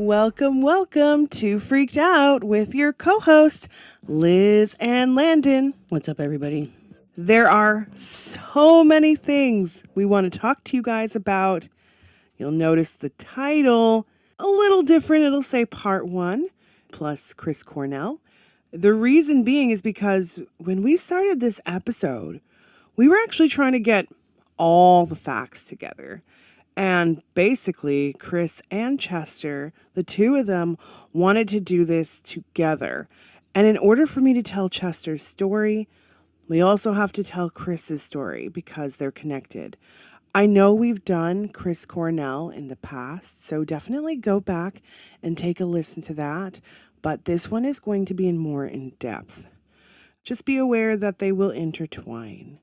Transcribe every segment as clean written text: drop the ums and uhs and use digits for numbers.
Welcome to Freaked Out with your co-hosts, Liz and Landon. What's up, everybody? There are so many things we want to talk to you guys about. You'll notice the title a little different. It'll say Part 1 plus Chris Cornell. The reason being is because when we started this episode, we were actually trying to get all the facts together. And basically, Chris and Chester, the two of them, wanted to do this together. And in order for me to tell Chester's story, we also have to tell Chris's story because they're connected. I know we've done Chris Cornell in the past, so definitely go back and take a listen to that. But this one is going to be more in depth. Just be aware that they will intertwine.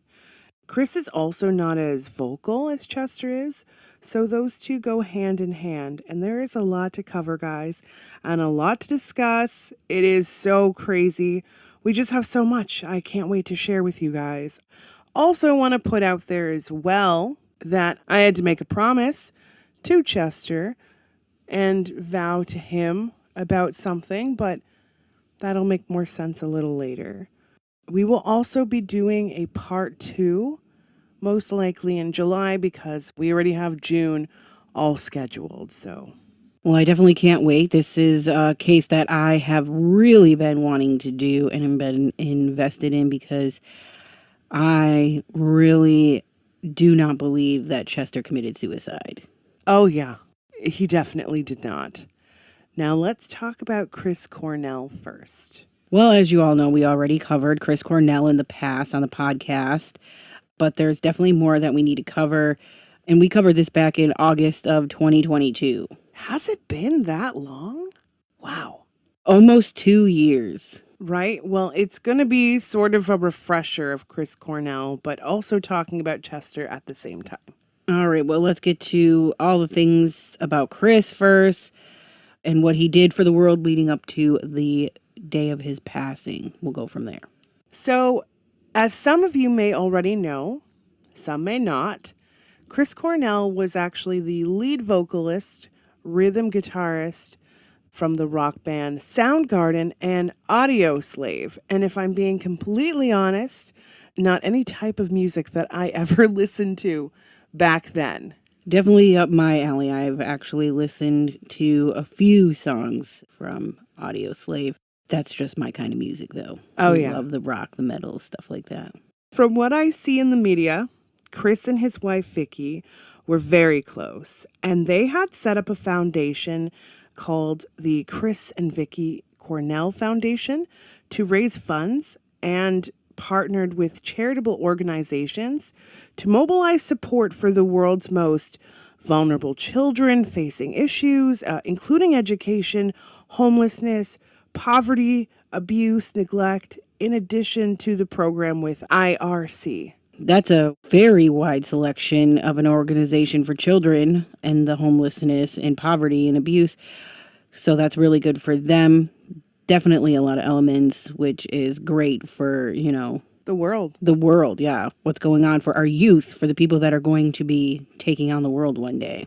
Chris is also not as vocal as Chester is, so those two go hand in hand, and there is a lot to cover, guys, and a lot to discuss. It is so crazy. We just have so much I can't wait to share with you guys. Also want to put out there as well that I had to make a promise to Chester and vow to him about something, but that'll make more sense a little later. We will also be doing a part 2, most likely in July, because we already have June all scheduled. Well, I definitely can't wait. This is a case that I have really been wanting to do and have been invested in because I really do not believe that Chester committed suicide. Oh yeah, he definitely did not. Now let's talk about Chris Cornell first. Well, as you all know, we already covered Chris Cornell in the past on the podcast, but there's definitely more that we need to cover. And we covered this back in August of 2022. Has it been that long? Wow. Almost 2 years. Right? Well, it's going to be sort of a refresher of Chris Cornell, but also talking about Chester at the same time. All right, well, let's get to all the things about Chris first and what he did for the world leading up to the day of his passing. We'll go from there. So, as some of you may already know, some may not, Chris Cornell was actually the lead vocalist, rhythm guitarist from the rock band Soundgarden and Audio Slave. And if I'm being completely honest, not any type of music that I ever listened to back then. Definitely up my alley. I've actually listened to a few songs from Audio Slave. That's just my kind of music, though. Oh, I love the rock, the metal, stuff like that. From what I see in the media, Chris and his wife, Vicky, were very close. And they had set up a foundation called the Chris and Vicky Cornell Foundation to raise funds and partnered with charitable organizations to mobilize support for the world's most vulnerable children facing issues, including education, homelessness, poverty, abuse, neglect, in addition to the program with IRC. That's a very wide selection of an organization for children and the homelessness and poverty and abuse. So that's really good for them. Definitely a lot of elements, which is great for, the world. The world, yeah. What's going on for our youth, for the people that are going to be taking on the world one day.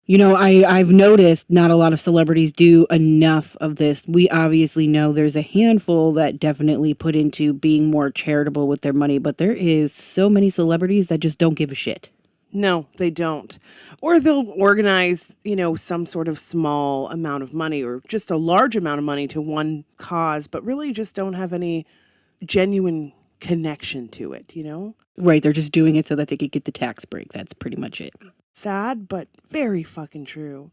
I've noticed not a lot of celebrities do enough of this. We obviously know there's a handful that definitely put into being more charitable with their money, but there is so many celebrities that just don't give a shit. No, they don't. Or they'll organize, some sort of small amount of money or just a large amount of money to one cause, but really just don't have any genuine connection to it, Right, they're just doing it so that they could get the tax break. That's pretty much it. Sad, but very fucking true.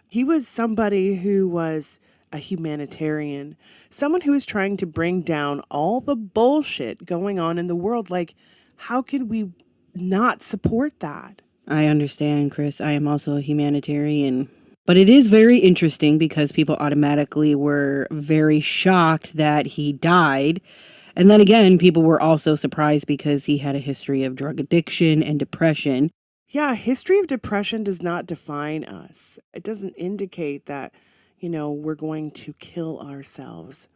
He was somebody who was a humanitarian, someone who was trying to bring down all the bullshit going on in the world. Like, how can we not support that? I understand, Chris. I am also a humanitarian. But it is very interesting because people automatically were very shocked that he died. And then again, people were also surprised because he had a history of drug addiction and depression. Yeah, history of depression does not define us. It doesn't indicate that, we're going to kill ourselves.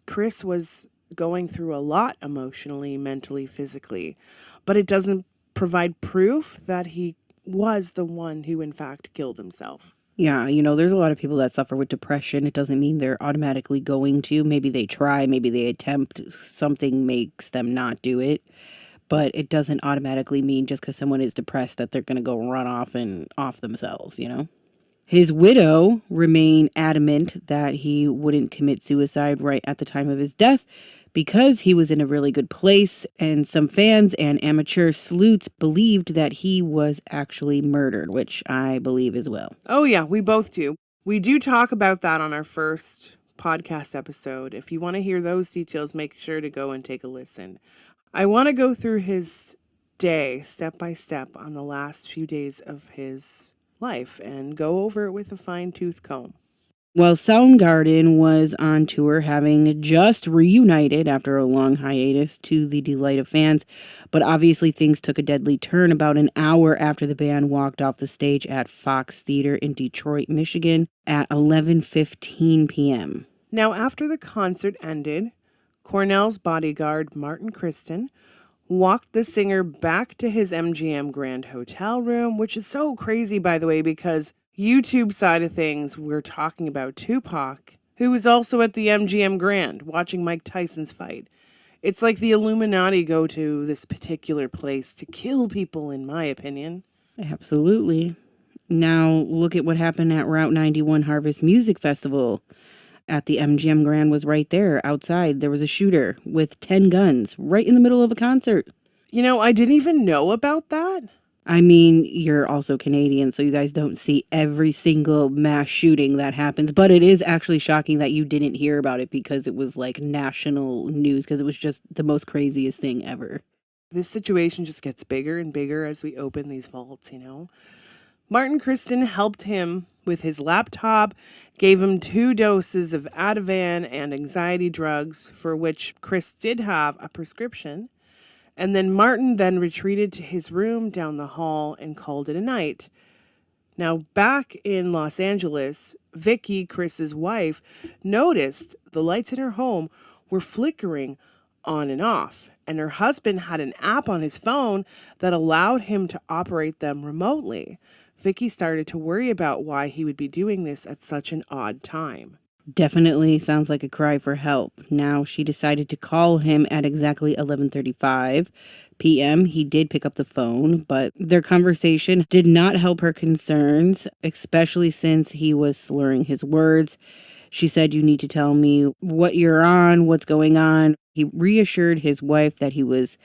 Chris was going through a lot emotionally, mentally, physically, but it doesn't provide proof that he was the one who in fact killed himself. Yeah, there's a lot of people that suffer with depression. It doesn't mean they're automatically going to. Maybe they try, maybe they attempt, something makes them not do it. But it doesn't automatically mean just because someone is depressed that they're going to go run off and off themselves. His widow remained adamant that he wouldn't commit suicide right at the time of his death because he was in a really good place, and some fans and amateur sleuths believed that he was actually murdered, which I believe as well. Oh, yeah, we both do. We do talk about that on our first podcast episode. If you want to hear those details, make sure to go and take a listen. I want to go through his day step by step on the last few days of his life and go over it with a fine-tooth comb. Well, Soundgarden was on tour, having just reunited after a long hiatus to the delight of fans, but obviously things took a deadly turn about an hour after the band walked off the stage at Fox Theater in Detroit, Michigan at 11:15 p.m. Now, after the concert ended, Cornell's bodyguard, Martin Kristen, walked the singer back to his MGM Grand hotel room, which is so crazy, by the way, because YouTube side of things, we're talking about Tupac, who was also at the MGM Grand watching Mike Tyson's fight. It's like the Illuminati go to this particular place to kill people, in my opinion. Absolutely. Now, look at what happened at Route 91 Harvest Music Festival. At the MGM Grand was right there outside. There was a shooter with 10 guns right in the middle of a concert. I didn't even know about that. I mean, you're also Canadian, so you guys don't see every single mass shooting that happens. But it is actually shocking that you didn't hear about it because it was like national news, because it was just the most craziest thing ever. This situation just gets bigger and bigger as we open these vaults, Martin Kristen helped him with his laptop, gave him 2 doses of Ativan and anxiety drugs, for which Chris did have a prescription. And then Martin then retreated to his room down the hall and called it a night. Now, back in Los Angeles, Vicky, Chris's wife, noticed the lights in her home were flickering on and off, and her husband had an app on his phone that allowed him to operate them remotely. Vicky started to worry about why he would be doing this at such an odd time. Definitely sounds like a cry for help. Now, she decided to call him at exactly 11:35 p.m. He did pick up the phone, but their conversation did not help her concerns, especially since he was slurring his words. She said, "You need to tell me what you're on, what's going on." He reassured his wife that he was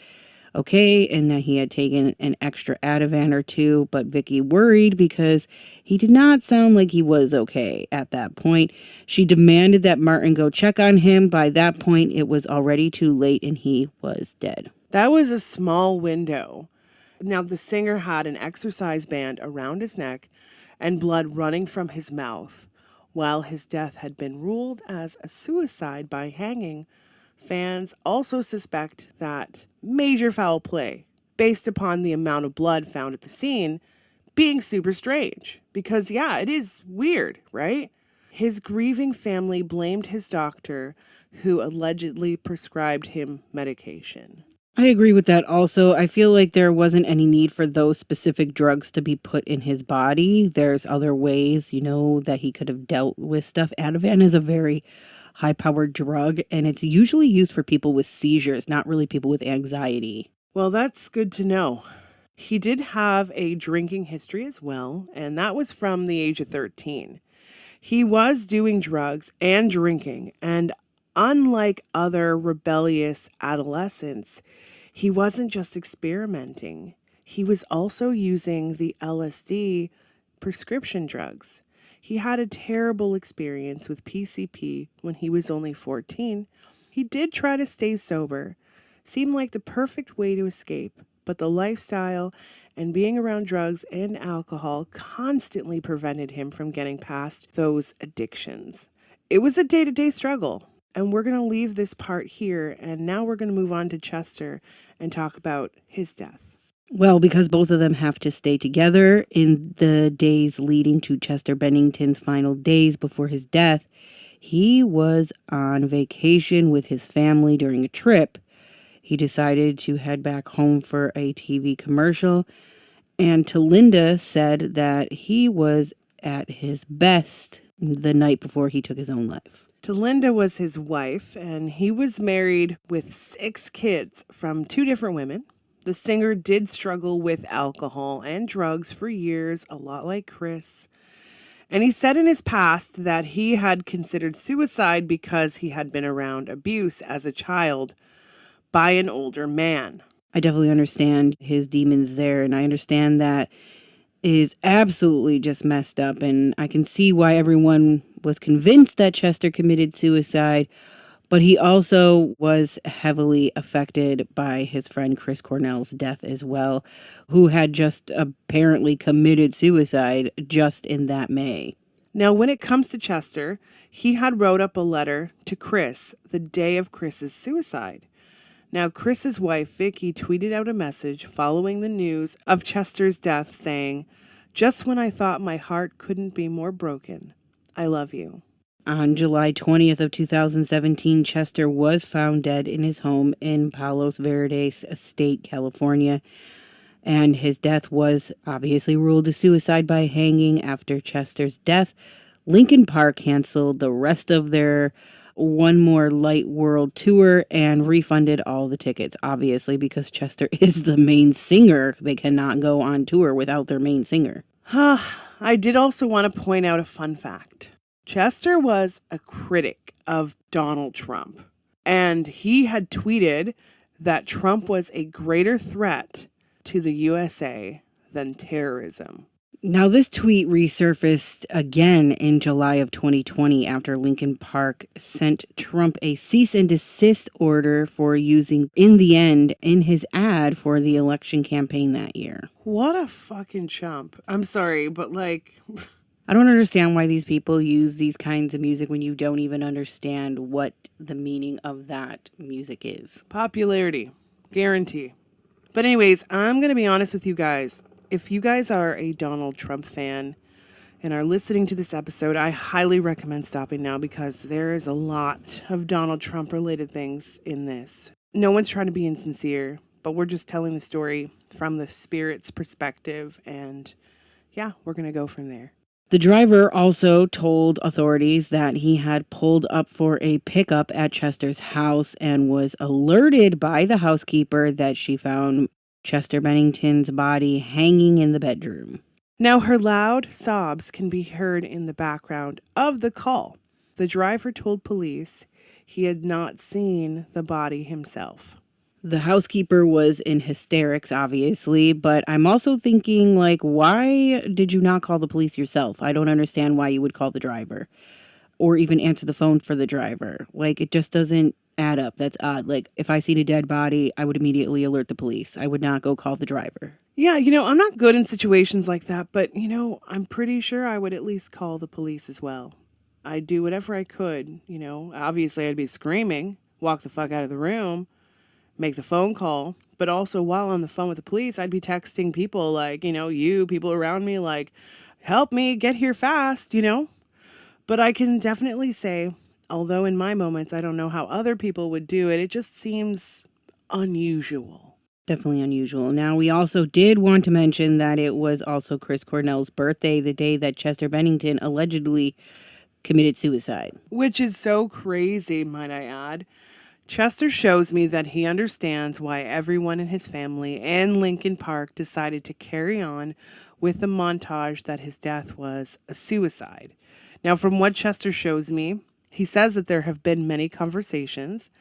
okay and that he had taken an extra Ativan or 2, but Vicky worried because he did not sound like he was okay at that point. She demanded that Martin go check on him. By that point, it was already too late and he was dead. That was a small window. Now, the singer had an exercise band around his neck and blood running from his mouth. While his death had been ruled as a suicide by hanging, fans also suspect that major foul play, based upon the amount of blood found at the scene, being super strange. Because, yeah, it is weird, right? His grieving family blamed his doctor, who allegedly prescribed him medication. I agree with that also. I feel like there wasn't any need for those specific drugs to be put in his body. There's other ways, that he could have dealt with stuff. Ativan is a very high-powered drug, and it's usually used for people with seizures, not really people with anxiety. Well, that's good to know. He did have a drinking history as well, and that was from the age of 13. He was doing drugs and drinking, and unlike other rebellious adolescents, he wasn't just experimenting. He was also using the LSD prescription drugs. He had a terrible experience with PCP when he was only 14. He did try to stay sober. Seemed like the perfect way to escape, but the lifestyle and being around drugs and alcohol constantly prevented him from getting past those addictions. It was a day-to-day struggle, and we're going to leave this part here, and now we're going to move on to Chester and talk about his death. Well, because both of them have to stay together in the days leading to Chester Bennington's final days before his death, he was on vacation with his family during a trip. He decided to head back home for a TV commercial, and Talinda said that he was at his best the night before he took his own life. Linda was his wife, and he was married with 6 kids from 2 different women. The singer did struggle with alcohol and drugs for years, a lot like Chris. And he said in his past that he had considered suicide because he had been around abuse as a child by an older man. I definitely understand his demons there, and I understand that is absolutely just messed up, and I can see why everyone was convinced that Chester committed suicide, but he also was heavily affected by his friend Chris Cornell's death as well, who had just apparently committed suicide just in that May. Now, when it comes to Chester, he had wrote up a letter to Chris the day of Chris's suicide. Now, Chris's wife, Vicky, tweeted out a message following the news of Chester's death saying, "Just when I thought my heart couldn't be more broken, I love you." On July 20th of 2017, Chester was found dead in his home in Palos Verdes Estate, California. And his death was obviously ruled a suicide by hanging. After Chester's death, Linkin Park canceled the rest of their One More Light World tour and refunded all the tickets, obviously, because Chester is the main singer. They cannot go on tour without their main singer. I did also want to point out a fun fact. Chester was a critic of Donald Trump, and he had tweeted that Trump was a greater threat to the USA than terrorism. Now, this tweet resurfaced again in July of 2020 after Linkin Park sent Trump a cease and desist order for using "In the End" in his ad for the election campaign that year. What a fucking chump. I'm sorry, but I don't understand why these people use these kinds of music when you don't even understand what the meaning of that music is. Popularity. Guarantee. But anyways, I'm going to be honest with you guys. If you guys are a Donald Trump fan and are listening to this episode, I highly recommend stopping now because there is a lot of Donald Trump related things in this. No one's trying to be insincere, but we're just telling the story from the spirit's perspective, and yeah, we're going to go from there. The driver also told authorities that he had pulled up for a pickup at Chester's house and was alerted by the housekeeper that she found Chester Bennington's body hanging in the bedroom. Now, her loud sobs can be heard in the background of the call. The driver told police he had not seen the body himself. The housekeeper was in hysterics, obviously, but I'm also thinking, why did you not call the police yourself? I don't understand why you would call the driver or even answer the phone for the driver. It just doesn't add up. That's odd. If I seen a dead body, I would immediately alert the police. I would not go call the driver. Yeah, I'm not good in situations like that, but, I'm pretty sure I would at least call the police as well. I'd do whatever I could, Obviously, I'd be screaming, walk the fuck out of the room, make the phone call, but also while on the phone with the police, I'd be texting people people around me, help me get here fast, But I can definitely say, although in my moments, I don't know how other people would do it, it just seems unusual. Definitely unusual. Now, we also did want to mention that it was also Chris Cornell's birthday, the day that Chester Bennington allegedly committed suicide. Which is so crazy, might I add. Chester shows me that he understands why everyone in his family and Linkin Park decided to carry on with the montage that his death was a suicide. Now, from what Chester shows me, he says that there have been many conversations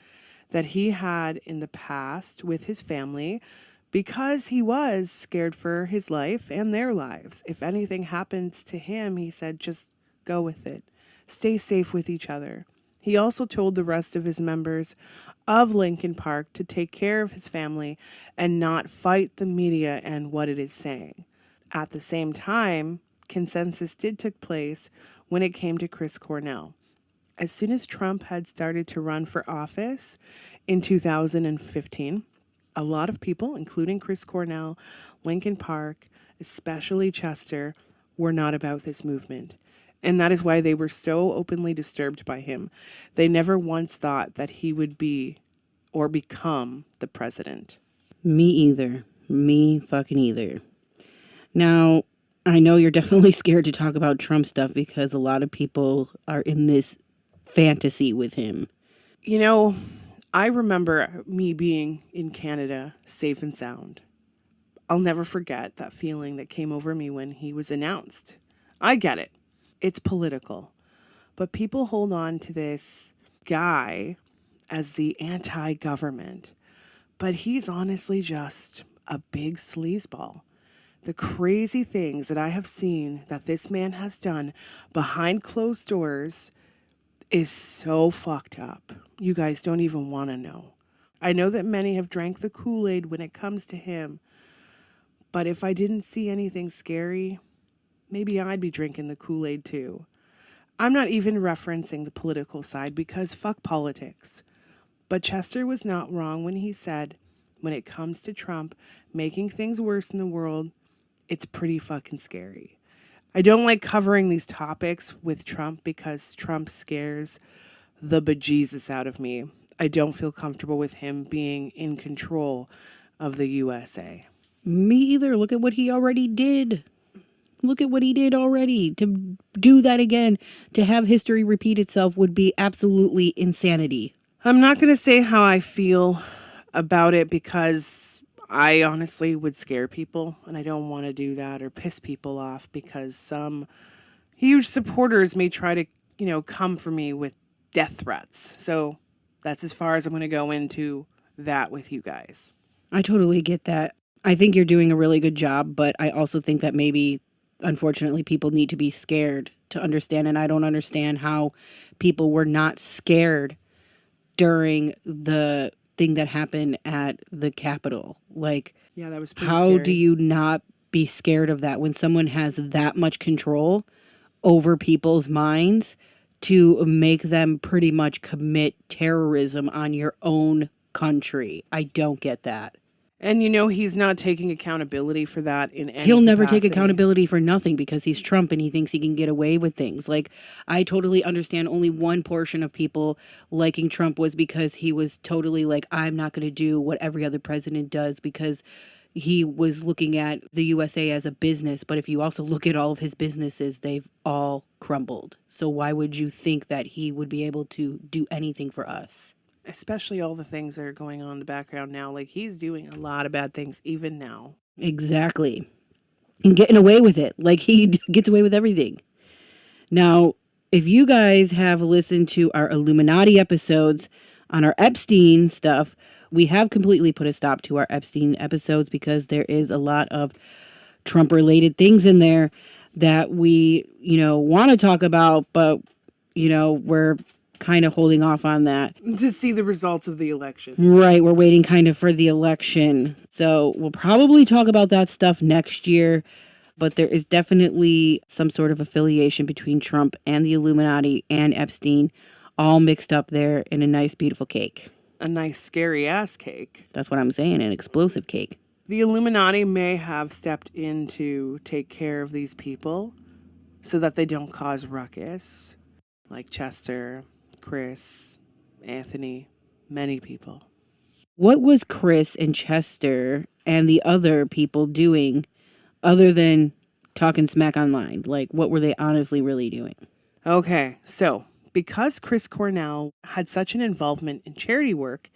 that he had in the past with his family because he was scared for his life and their lives. If anything happens to him, he said, just go with it. Stay safe with each other. He also told the rest of his members of Linkin Park to take care of his family and not fight the media and what it is saying. At the same time, consensus did take place when it came to Chris Cornell. As soon as Trump had started to run for office in 2015, a lot of people, including Chris Cornell, Linkin Park, especially Chester, were not about this movement. And that is why they were so openly disturbed by him. They never once thought that he would be or become the president. Me either. Me fucking either. Now, I know you're definitely scared to talk about Trump stuff because a lot of people are in this fantasy with him. You know, I remember me being in Canada, safe and sound. I'll never forget that feeling that came over me when he was announced. I get it. It's political. But people hold on to this guy as the anti-government. But he's honestly just a big sleazeball. The crazy things that I have seen that this man has done behind closed doors is so fucked up. You guys don't even want to know. I know that many have drank the Kool-Aid when it comes to him, but if I didn't see anything scary, maybe I'd be drinking the Kool-Aid too. I'm not even referencing the political side because fuck politics. But Chester was not wrong when he said, when it comes to Trump making things worse in the world, it's pretty fucking scary. I don't like covering these topics with Trump because Trump scares the bejesus out of me. I don't feel comfortable with him being in control of the USA. Me either. Look at what he already did. Look at what he did already. To do that again, to have history repeat itself would be absolutely insanity. I'm not going to say how I feel about it because I honestly would scare people and I don't want to do that or piss people off because some huge supporters may try to, come for me with death threats. So that's as far as I'm going to go into that with you guys. I totally get that. I think you're doing a really good job, but I also think that maybe, unfortunately, people need to be scared to understand. And I don't understand how people were not scared during the thing that happened at the Capitol. Like, yeah, that was pretty how scary. do you not be scared of that when someone has that much control over people's minds to make them pretty much commit terrorism on your own country? I don't get that. And he's not taking accountability for that in any He'll never take capacity. accountability for nothing because he's Trump and he thinks he can get away with things. Like, I totally understand only one portion of people liking Trump was because he was totally like, I'm not going to do what every other president does because he was looking at the USA as a business. But if you also look at all of his businesses, they've all crumbled. So why would you think that he would be able to do anything for us? Especially all the things that are going on in the background now. Like, he's doing a lot of bad things even now. Exactly. And getting away with it. Like, he gets away with everything. Now, if you guys have listened to our Illuminati episodes on our Epstein stuff, we have completely put a stop to our Epstein episodes because there is a lot of Trump-related things in there that we, want to talk about, but, we're kind of holding off on that. To see the results of the election. Right, we're waiting kind of for the election. So we'll probably talk about that stuff next year. But there is definitely some sort of affiliation between Trump and the Illuminati and Epstein, all mixed up there in a nice, beautiful cake. A nice, scary-ass cake. That's what I'm saying, an explosive cake. The Illuminati may have stepped in to take care of these people so that they don't cause ruckus, like Chester, Chris, Anthony, many people. What was Chris and Chester and the other people doing other than talking smack online? Like, what were they honestly really doing? Okay, so because Chris Cornell had such an involvement in charity work,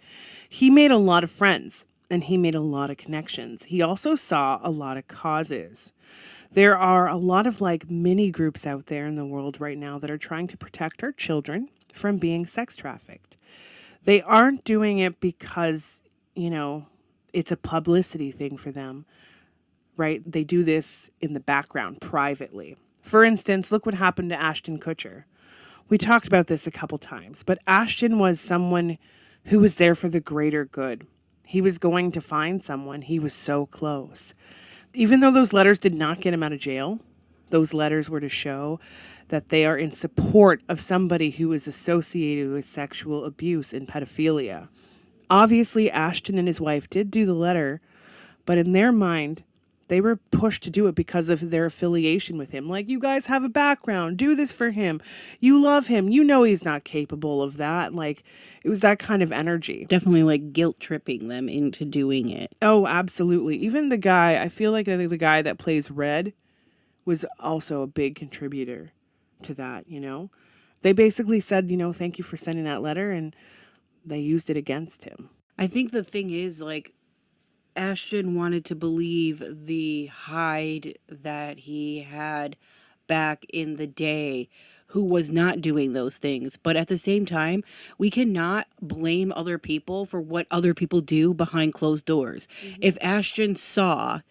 he made a lot of friends and he made a lot of connections. He also saw a lot of causes. There are a lot of mini groups out there in the world right now that are trying to protect our children from being sex trafficked. They aren't doing it because, it's a publicity thing for them, right? They do this in the background privately. For instance, look what happened to Ashton Kutcher. We talked about this a couple times, but Ashton was someone who was there for the greater good. He was going to find someone. He was so close. Even though those letters did not get him out of jail, those letters were to show that they are in support of somebody who is associated with sexual abuse and pedophilia. Obviously, Ashton and his wife did do the letter, but in their mind, they were pushed to do it because of their affiliation with him. Like, you guys have a background. Do this for him. You love him. You know he's not capable of that. Like, it was that kind of energy. Definitely guilt tripping them into doing it. Oh, absolutely. Even the guy, I feel like the guy that plays Red was also a big contributor to that, They basically said, thank you for sending that letter, and they used it against him. I think the thing is, like, Ashton wanted to believe the Hyde that he had back in the day, who was not doing those things. But at the same time, we cannot blame other people for what other people do behind closed doors. If Ashton saw,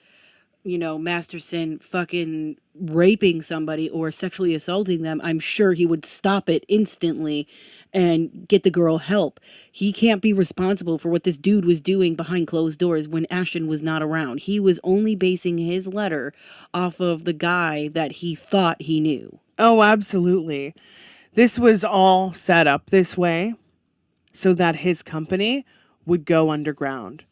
Masterson fucking raping somebody or sexually assaulting them, I'm sure he would stop it instantly and get the girl help. He can't be responsible for what this dude was doing behind closed doors when Ashton was not around. He was only basing his letter off of the guy that he thought he knew. Oh, absolutely. This was all set up this way so that his company would go underground.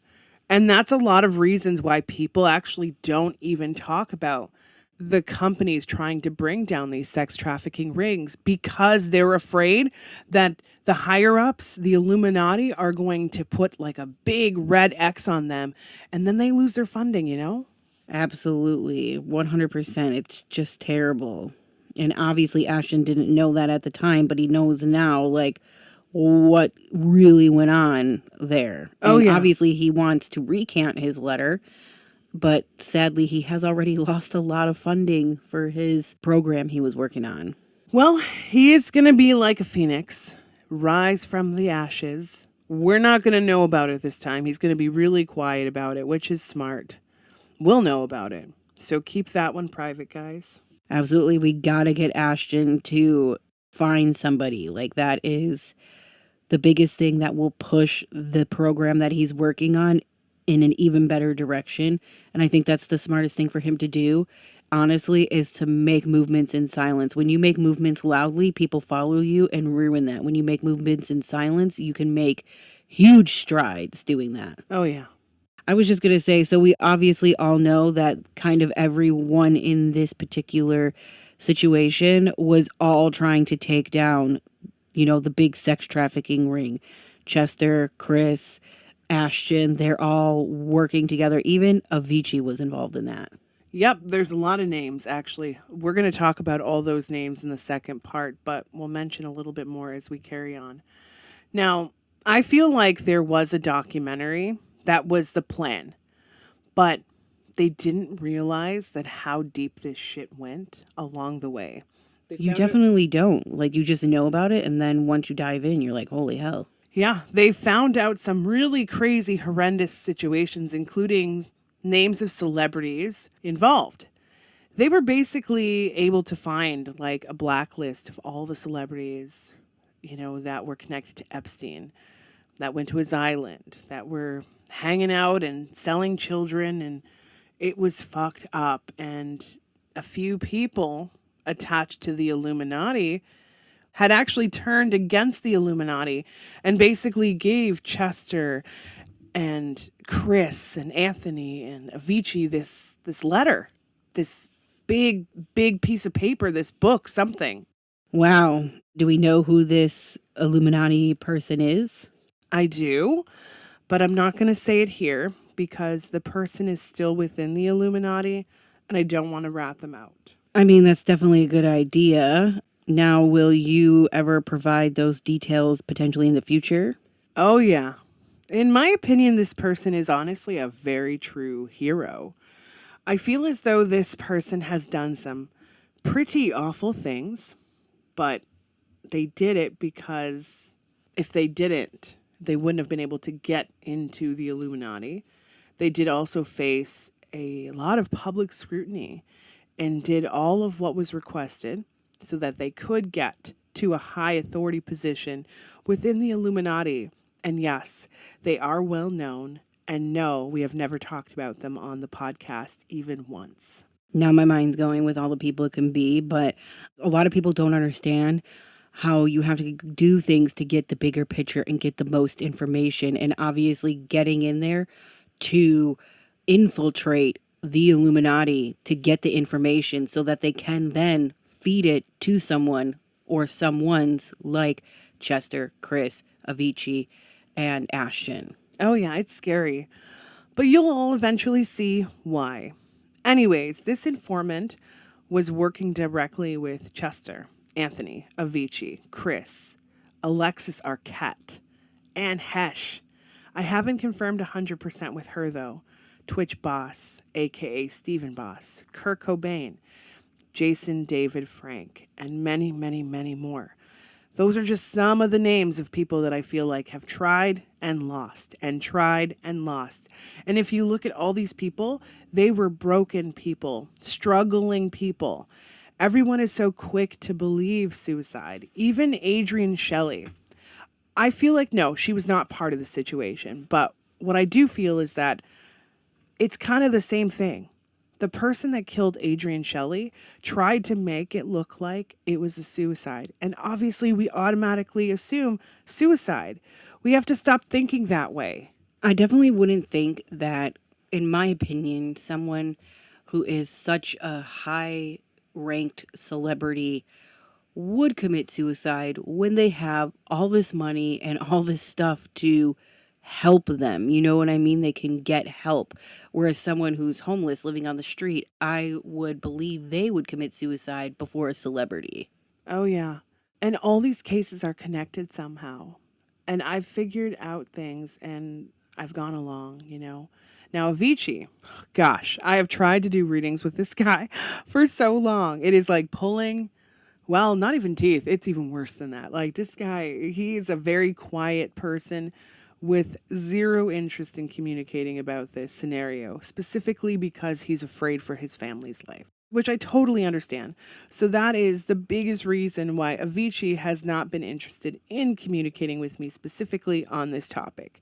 And that's a lot of reasons why people actually don't even talk about the companies trying to bring down these sex trafficking rings, because they're afraid that the higher ups, the Illuminati, are going to put like a big red X on them, and then they lose their funding. Absolutely. 100%. It's just terrible. And obviously Ashton didn't know that at the time, but he knows now, like, what really went on there. Oh, And yeah. obviously he wants to recant his letter, but sadly he has already lost a lot of funding for his program he was working on. Well, he is going to be like a phoenix, rise from the ashes. We're not going to know about it this time. He's going to be really quiet about it, which is smart. We'll know about it. So keep that one private, guys. Absolutely. We got to get Ashton to find somebody. Like, that is the biggest thing that will push the program that he's working on in an even better direction. And I think that's the smartest thing for him to do, honestly, is to make movements in silence. When you make movements loudly, people follow you and ruin that. When you make movements in silence, you can make huge strides doing that. Oh, yeah. I was just going to say, so we obviously all know that kind of everyone in this particular situation was all trying to take down, the big sex trafficking ring. Chester, Chris, Ashton, they're all working together. Even Avicii was involved in that. Yep, there's a lot of names, actually. We're going to talk about all those names in the second part, but we'll mention a little bit more as we carry on. Now, I feel like there was a documentary that was the plan, but they didn't realize that how deep this shit went along the way. You definitely don't. Like, you just know about it, and then once you dive in, you're like, holy hell. Yeah, they found out some really crazy, horrendous situations, including names of celebrities involved. They were basically able to find like a blacklist of all the celebrities, that were connected to Epstein, that went to his island, that were hanging out and selling children, and it was fucked up. And a few people attached to the Illuminati had actually turned against the Illuminati and basically gave Chester and Chris and Anthony and Avicii this letter, this big piece of paper, this book, something. Wow. Do we know who this Illuminati person is? I do, but I'm not going to say it here because the person is still within the Illuminati and I don't want to rat them out. I mean, that's definitely a good idea. Now, will you ever provide those details potentially in the future? Oh, yeah. In my opinion, this person is honestly a very true hero. I feel as though this person has done some pretty awful things, but they did it because if they didn't, they wouldn't have been able to get into the Illuminati. They did also face a lot of public scrutiny and did all of what was requested so that they could get to a high authority position within the Illuminati. And yes, they are well known. And no, we have never talked about them on the podcast even once. Now my mind's going with all the people it can be, but a lot of people don't understand how you have to do things to get the bigger picture and get the most information. And obviously getting in there to infiltrate the Illuminati to get the information so that they can then feed it to someone or someone's like Chester, Chris, Avicii, and Ashton. Oh yeah, it's scary. But you'll all eventually see why. Anyways, this informant was working directly with Chester, Anthony, Avicii, Chris, Alexis Arquette, and Hesh. I haven't confirmed 100% with her though. Twitch Boss, aka Steven Boss, Kurt Cobain, Jason David Frank, and many, many, many more. Those are just some of the names of people that I feel like have tried and lost and tried and lost. And if you look at all these people, they were broken people, struggling people. Everyone is so quick to believe suicide. Even Adrienne Shelley. I feel like, no, she was not part of the situation. But what I do feel is that it's kind of the same thing. The person that killed Adrienne Shelley tried to make it look like it was a suicide. And obviously, we automatically assume suicide. We have to stop thinking that way. I definitely wouldn't think that, in my opinion, someone who is such a high ranked celebrity would commit suicide when they have all this money and all this stuff to help them. You know what I mean? They can get help. Whereas someone who's homeless living on the street, I would believe they would commit suicide before a celebrity. Oh, yeah. And all these cases are connected somehow. And I've figured out things and I've gone along, you know. Now, Avicii, gosh, I have tried to do readings with this guy for so long. It is like pulling, well, not even teeth. It's even worse than that. Like this guy, he is a very quiet person with zero interest in communicating about this scenario, specifically because he's afraid for his family's life, which I totally understand. So that is the biggest reason why Avicii has not been interested in communicating with me specifically on this topic.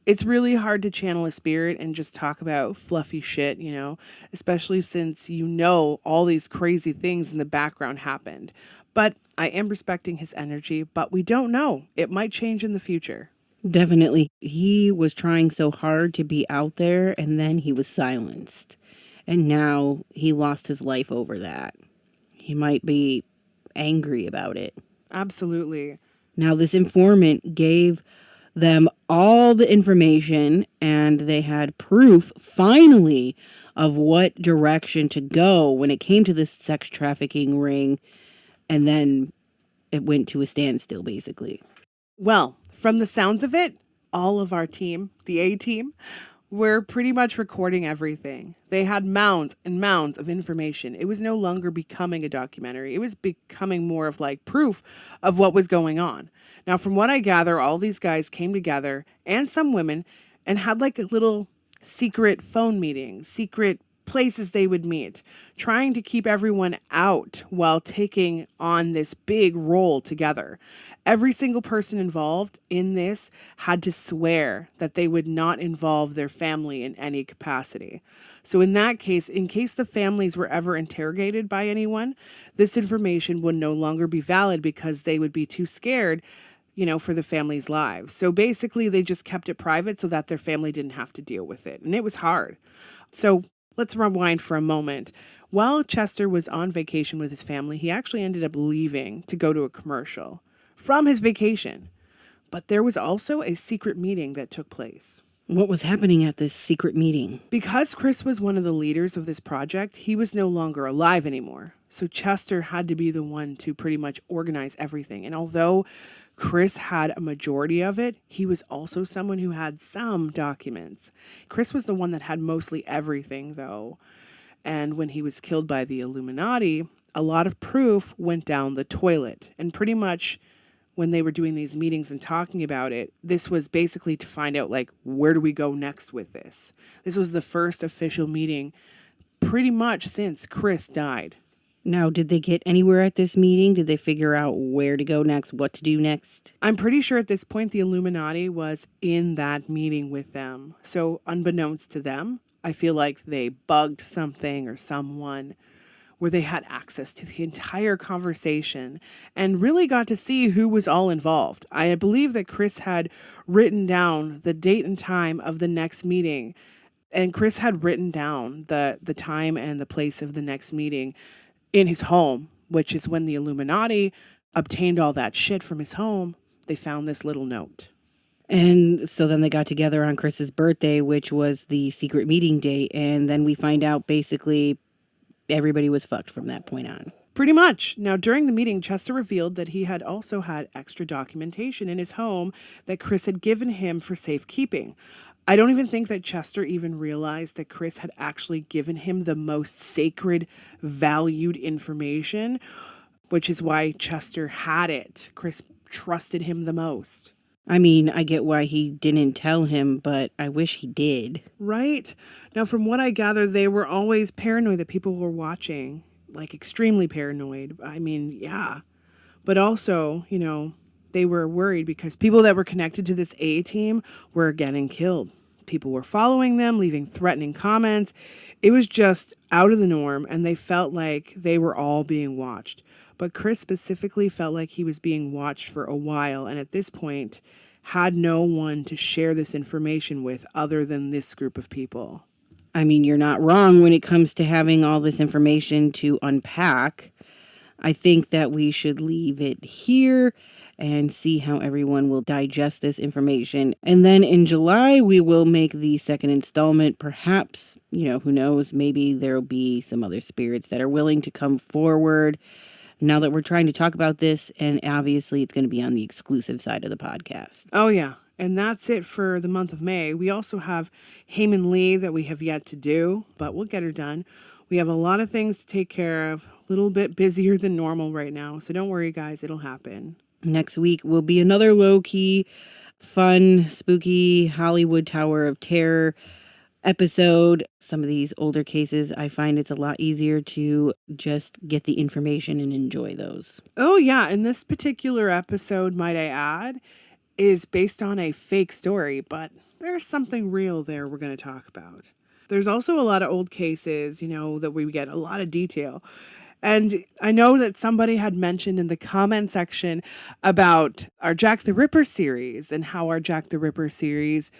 It's really hard to channel a spirit and just talk about fluffy shit, you know, especially since you know all these crazy things in the background happened. But I am respecting his energy, but we don't know. It might change in the future. Definitely. He was trying so hard to be out there and then he was silenced. And now he lost his life over that. He might be angry about it. Absolutely. Now, this informant gave them all the information and they had proof, finally, of what direction to go when it came to this sex trafficking ring. And then it went to a standstill, basically. Well, from the sounds of it, all of our team, the A team, were pretty much recording everything. They had mounds and mounds of information. It was no longer becoming a documentary. It was becoming more of like proof of what was going on. Now, from what I gather, all these guys came together, and some women, and had like a little secret phone meeting, secret places they would meet, trying to keep everyone out while taking on this big role together. Every single person involved in this had to swear that they would not involve their family in any capacity. So in that case, in case the families were ever interrogated by anyone, this information would no longer be valid because they would be too scared, you know, for the family's lives. So basically they just kept it private so that their family didn't have to deal with it. And it was hard. So let's rewind for a moment. While Chester was on vacation with his family, he actually ended up leaving to go to a commercial from his vacation. But there was also a secret meeting that took place. What was happening at this secret meeting? Because Chris was one of the leaders of this project, he was no longer alive anymore. So Chester had to be the one to pretty much organize everything. And although Chris had a majority of it, he was also someone who had some documents. Chris was the one that had mostly everything, though. And when he was killed by the Illuminati, a lot of proof went down the toilet. And pretty much when they were doing these meetings and talking about it, this was basically to find out, like, where do we go next with this? This was the first official meeting pretty much since Chris died. Now, did they get anywhere at this meeting? Did they figure out where to go next, what to do next? I'm pretty sure at this point the Illuminati was in that meeting with them. So unbeknownst to them, I feel like they bugged something or someone where they had access to the entire conversation and really got to see who was all involved. I believe that Chris had written down the date and time of the next meeting, and Chris had written down the time and the place of the next meeting in his home, which is when the Illuminati obtained all that shit from his home. They found this little note. And so then they got together on Chris's birthday, which was the secret meeting date. And then we find out basically everybody was fucked from that point on. Pretty much. Now, during the meeting, Chester revealed that he had also had extra documentation in his home that Chris had given him for safekeeping. I don't even think that Chester even realized that Chris had actually given him the most sacred, valued information, which is why Chester had it. Chris trusted him the most. I mean, I get why he didn't tell him, but I wish he did. Right? Now, from what I gather, they were always paranoid that people were watching. Like, extremely paranoid. I mean, yeah. But also, they were worried because people that were connected to this A team were getting killed. People were following them, leaving threatening comments. It was just out of the norm, and they felt like they were all being watched. But Chris specifically felt like he was being watched for a while, and at this point had no one to share this information with other than this group of people. I mean, you're not wrong when it comes to having all this information to unpack. I think that we should leave it here and see how everyone will digest this information. And then in July, we will make the second installment. Perhaps, who knows, maybe there'll be some other spirits that are willing to come forward now that we're trying to talk about this. And obviously, it's going to be on the exclusive side of the podcast. Oh, yeah. And that's it for the month of May. We also have Heyman Lee that we have yet to do, but we'll get her done. We have a lot of things to take care of. A little bit busier than normal right now. So don't worry, guys. It'll happen. Next week will be another low-key, fun, spooky Hollywood Tower of Terror episode. Some of these older cases, I find it's a lot easier to just get the information and enjoy those. Oh, yeah. And this particular episode, might I add, is based on a fake story, but there's something real there we're going to talk about. There's also a lot of old cases, that we get a lot of detail. And I know that somebody had mentioned in the comment section about our Jack the Ripper series and how our Jack the Ripper series,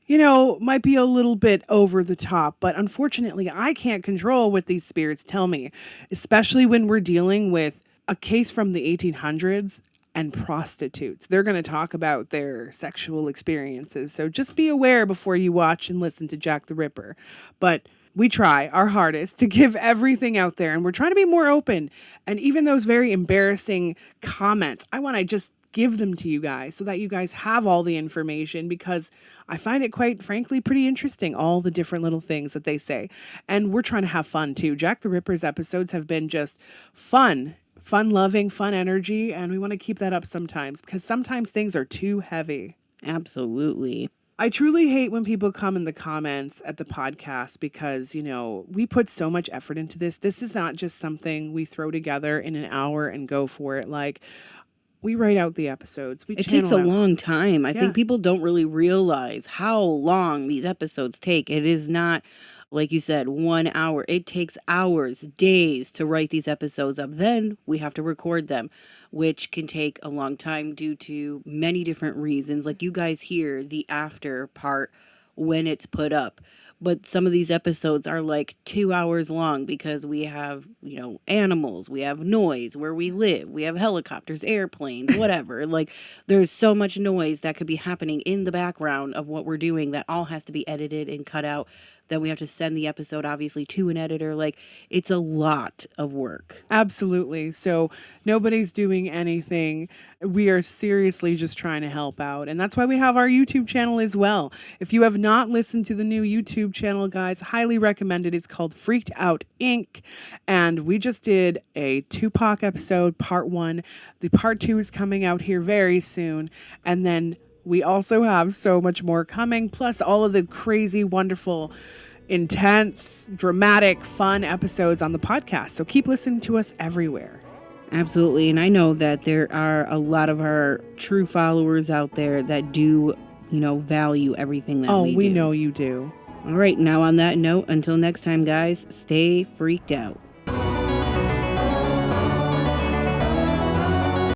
might be a little bit over the top. But unfortunately, I can't control what these spirits tell me, especially when we're dealing with a case from the 1800s and prostitutes. They're going to talk about their sexual experiences. So just be aware before you watch and listen to Jack the Ripper. But we try our hardest to give everything out there, and we're trying to be more open. And even those very embarrassing comments, I want to just give them to you guys so that you guys have all the information, because I find it quite frankly pretty interesting, all the different little things that they say. And we're trying to have fun too. Jack the Ripper's episodes have been just fun-loving, fun energy, and we want to keep that up sometimes because sometimes things are too heavy. Absolutely. I truly hate when people come in the comments at the podcast because, we put so much effort into this. This is not just something we throw together in an hour and go for it. Like, we write out the episodes. It takes a long time. I think people don't really realize how long these episodes take. It is not, like you said, 1 hour. It takes hours, days to write these episodes up. Then we have to record them, which can take a long time due to many different reasons. Like you guys hear the after part when it's put up. But some of these episodes are like 2 hours long because we have, animals, we have noise where we live, we have helicopters, airplanes, whatever. Like there's so much noise that could be happening in the background of what we're doing that all has to be edited and cut out. Then we have to send the episode obviously to an editor. Like it's a lot of work. Absolutely. So nobody's doing anything. We are seriously just trying to help out. And that's why we have our YouTube channel as well. If you have not listened to the new YouTube channel, guys, highly recommend it. It's called Freaked Out Inc. And we just did a Tupac episode, part 1. The part 2 is coming out here very soon. And then we also have so much more coming, plus all of the crazy, wonderful, intense, dramatic, fun episodes on the podcast. So keep listening to us everywhere. Absolutely. And I know that there are a lot of our true followers out there that do, value everything that we do. Oh, we know you do. All right. Now on that note, until next time, guys, stay freaked out.